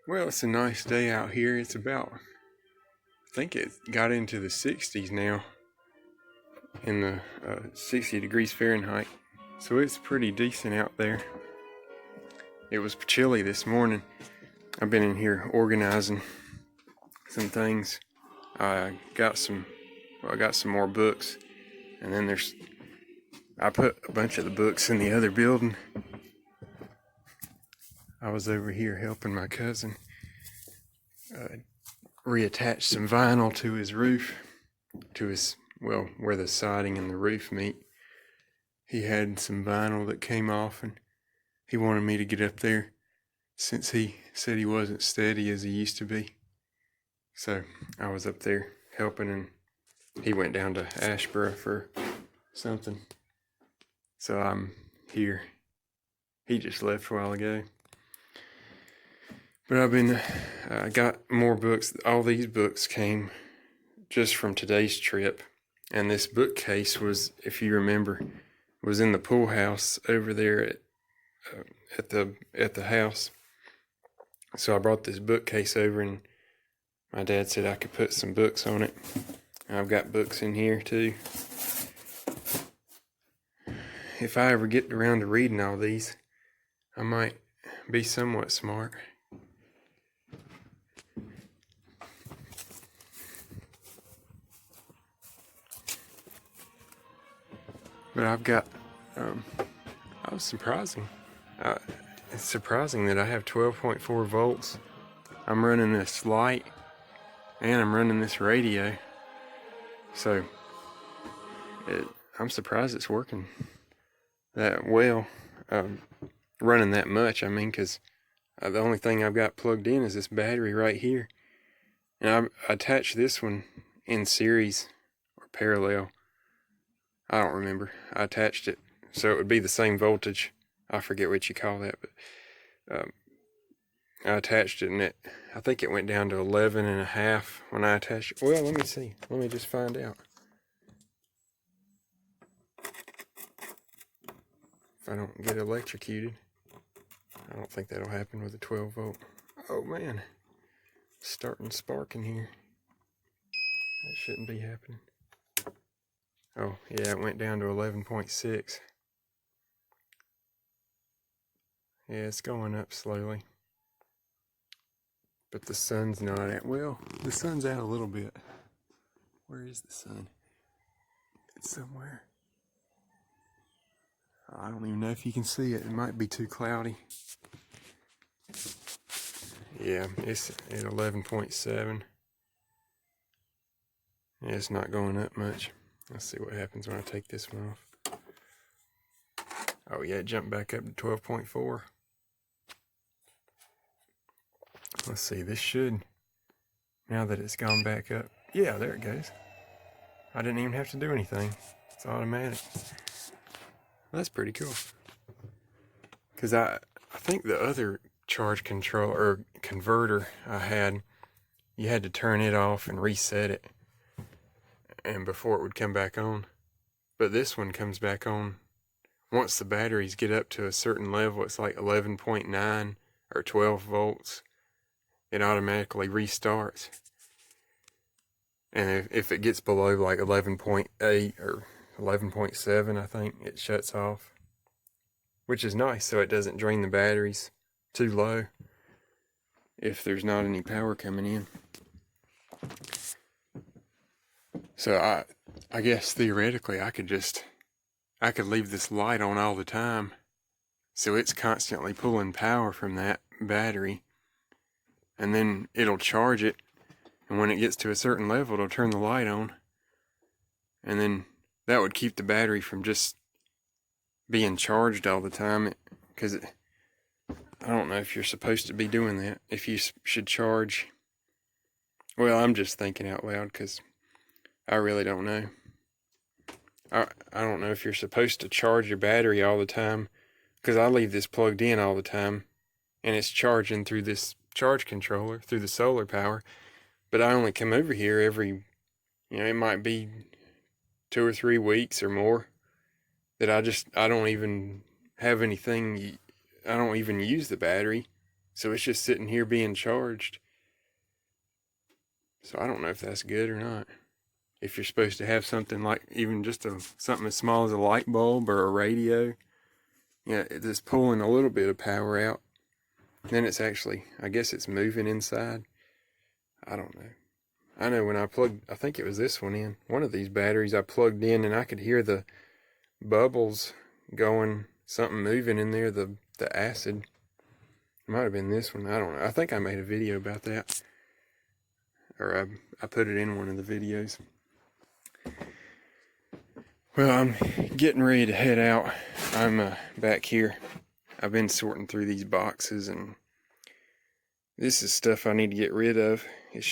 Well, it's a nice day out here. It's about, I think it got into the 60s now, in the 60 degrees Fahrenheit. So it's pretty decent out there. It was chilly this morning. I've been in here organizing some things. I got some more books, and then I put a bunch of the books in the other building. I was over here helping my cousin reattach some vinyl to his roof, where the siding and the roof meet. He had some vinyl that came off, and he wanted me to get up there since he said he wasn't steady as he used to be. So I was up there helping, and he went down to Ashboro for something. So I'm here. He just left a while ago. But I got more books. All these books came just from today's trip. And this bookcase was, if you remember, was in the pool house over there at the house. So I brought this bookcase over, and my dad said I could put some books on it. And I've got books in here too. If I ever get around to reading all these, I might be somewhat smart. But I've got, I was surprising. It's surprising that I have 12.4 volts. I'm running this light, and I'm running this radio. So, I'm surprised it's working that well. Running that much, I mean, because the only thing I've got plugged in is this battery right here. And I attached this one in series or parallel. I don't remember. I attached it so it would be the same voltage. I forget what you call that, but I attached it, and I think it went down to 11 and a half when I attached it. Well, let me see. Let me just find out. If I don't get electrocuted. I don't think that'll happen with a 12 volt. Oh man, starting sparking here. That shouldn't be happening. Oh yeah, it went down to 11.6. Yeah, it's going up slowly. But the sun's not at, well, the sun's out a little bit. Where is the sun? It's somewhere. I don't even know if you can see it. It might be too cloudy. Yeah, it's at 11.7. Yeah, it's not going up much. Let's see what happens when I take this one off. Oh yeah, it jumped back up to 12.4. Let's see, this should, now that it's gone back up. Yeah, there it goes. I didn't even have to do anything. It's automatic. That's pretty cool. Because I think the other charge control or converter I had, you had to turn it off and reset it, and before it would come back on. But this one comes back on once the batteries get up to a certain level. It's like 11.9 or 12 volts. It automatically restarts. And if it gets below like 11.8 or 11.7, I think, it shuts off. Which is nice, so it doesn't drain the batteries too low if there's not any power coming in. So I guess theoretically I could leave this light on all the time, so it's constantly pulling power from that battery, and then it'll charge it, and when it gets to a certain level it'll turn the light on, and then that would keep the battery from just being charged all the time, because I don't know if you're supposed to be doing that, if you should charge. Well, I'm just thinking out loud because I really don't know. I don't know if you're supposed to charge your battery all the time, because I leave this plugged in all the time and it's charging through this charge controller, through the solar power, but I only come over here every, it might be 2 or 3 weeks or more that I don't even have anything, I don't even use the battery, So it's just sitting here being charged. So I don't know if that's good or not. If you're supposed to have something like even just something as small as a light bulb or a radio, it's pulling a little bit of power out. Then it's actually, I guess it's moving inside. I don't know. I know when I plugged, I think it was this one in, one of these batteries I plugged in, and I could hear the bubbles going, something moving in there, the acid. It might have been this one, I don't know. I think I made a video about that. Or I put it in one of the videos. Well, I'm getting ready to head out. I'm back here. I've been sorting through these boxes, and this is stuff I need to get rid of. It's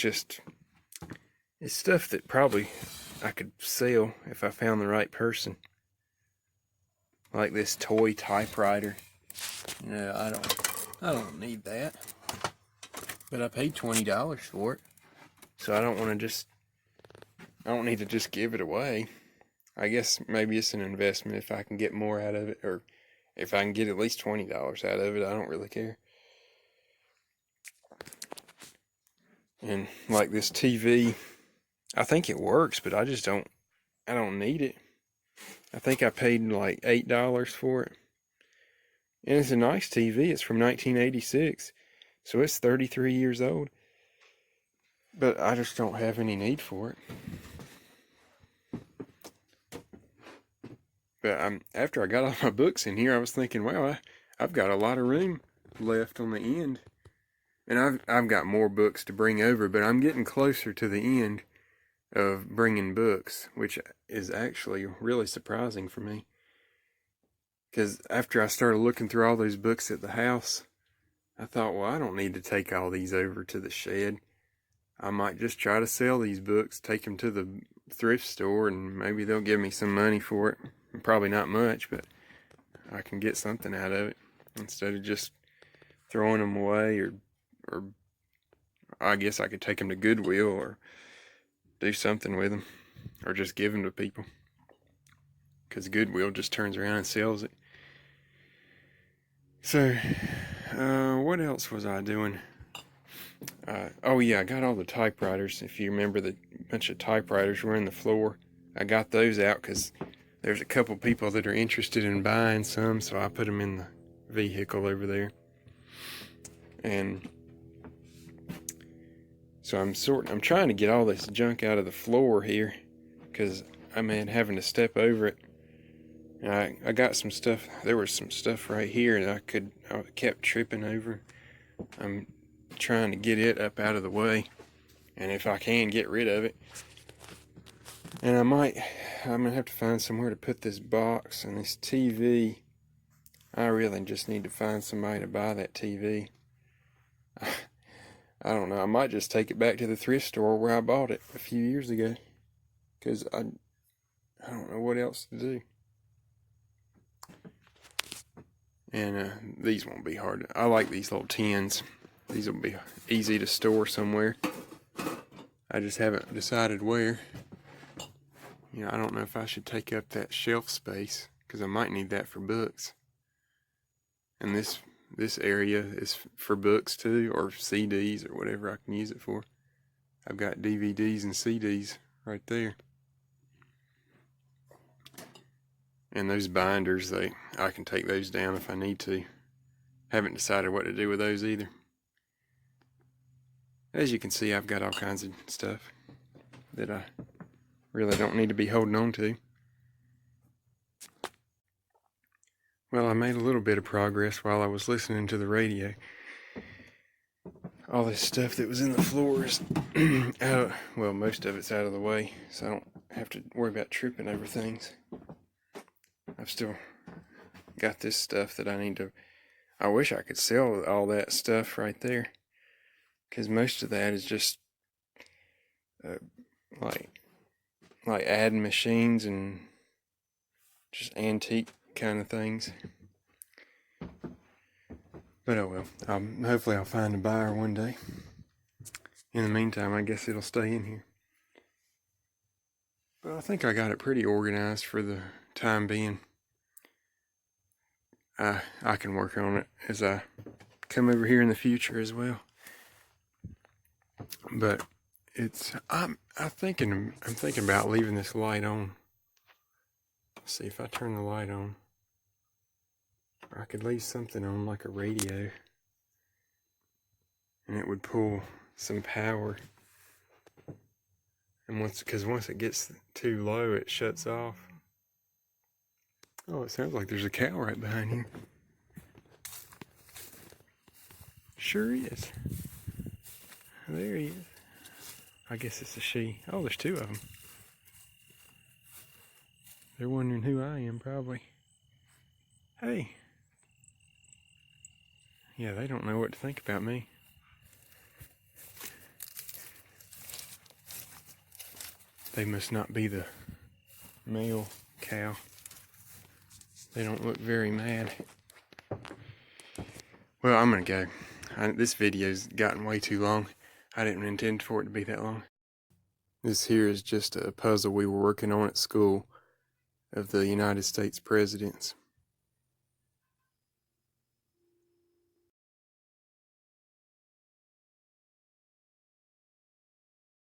stuff that probably I could sell if I found the right person. Like this toy typewriter. I don't need that. But I paid $20 for it. So I don't need to just give it away. I guess maybe it's an investment if I can get more out of it, or if I can get at least $20 out of it. I don't really care. And like this TV, I think it works, but I don't need it. I think I paid like $8 for it. And it's a nice TV. It's from 1986. So it's 33 years old. But I just don't have any need for it. But after I got all my books in here, I was thinking, wow, I've got a lot of room left on the end. And I've got more books to bring over, but I'm getting closer to the end of bringing books, which is actually really surprising for me. Because after I started looking through all those books at the house, I thought, well, I don't need to take all these over to the shed. I might just try to sell these books, take them to the thrift store, and maybe they'll give me some money for it. Probably not much, but I can get something out of it instead of just throwing them away, or I guess I could take them to Goodwill or do something with them, or just give them to people, because Goodwill just turns around and sells it. So what else was I doing? Oh yeah, I got all the typewriters. If you remember, the bunch of typewriters were in the floor. I got those out because there's a couple people that are interested in buying some, so I put them in the vehicle over there. And so I'm trying to get all this junk out of the floor here, because I'm having to step over it. And I got some stuff. There was some stuff right here that I kept tripping over. I'm trying to get it up out of the way, and if I can, get rid of it. And I'm gonna have to find somewhere to put this box and this TV. I really just need to find somebody to buy that TV. I don't know. I might just take it back to the thrift store where I bought it a few years ago, because I don't know what else to do. And these won't be hard. I like these little tins. These will be easy to store somewhere. I just haven't decided where. I don't know if I should take up that shelf space, because I might need that for books. And this area is for books too, or CDs, or whatever I can use it for. I've got DVDs and CDs right there. And those binders, I can take those down if I need to. Haven't decided what to do with those either. As you can see, I've got all kinds of stuff that I really don't need to be holding on to. Well, I made a little bit of progress while I was listening to the radio. All this stuff that was in the floors, well, most of it's out of the way, so I don't have to worry about tripping over things. I've still got this stuff that I need to... I wish I could sell all that stuff right there, because most of that is just like adding machines and just antique kind of things. But oh well, hopefully I'll find a buyer one day. In the meantime, I guess it'll stay in here. But I think I got it pretty organized for the time being. I can work on it as I come over here in the future as well. But I'm thinking about leaving this light on. Let's see if I turn the light on. Or I could leave something on like a radio, and it would pull some power. And once it gets too low, it shuts off. Oh, it sounds like there's a cow right behind you. Sure is. There he is. I guess it's a she. Oh, there's two of them. They're wondering who I am, probably. Hey. Yeah, they don't know what to think about me. They must not be the male cow. They don't look very mad. Well, I'm gonna go. This video's gotten way too long. I didn't intend for it to be that long. This here is just a puzzle we were working on at school of the United States presidents.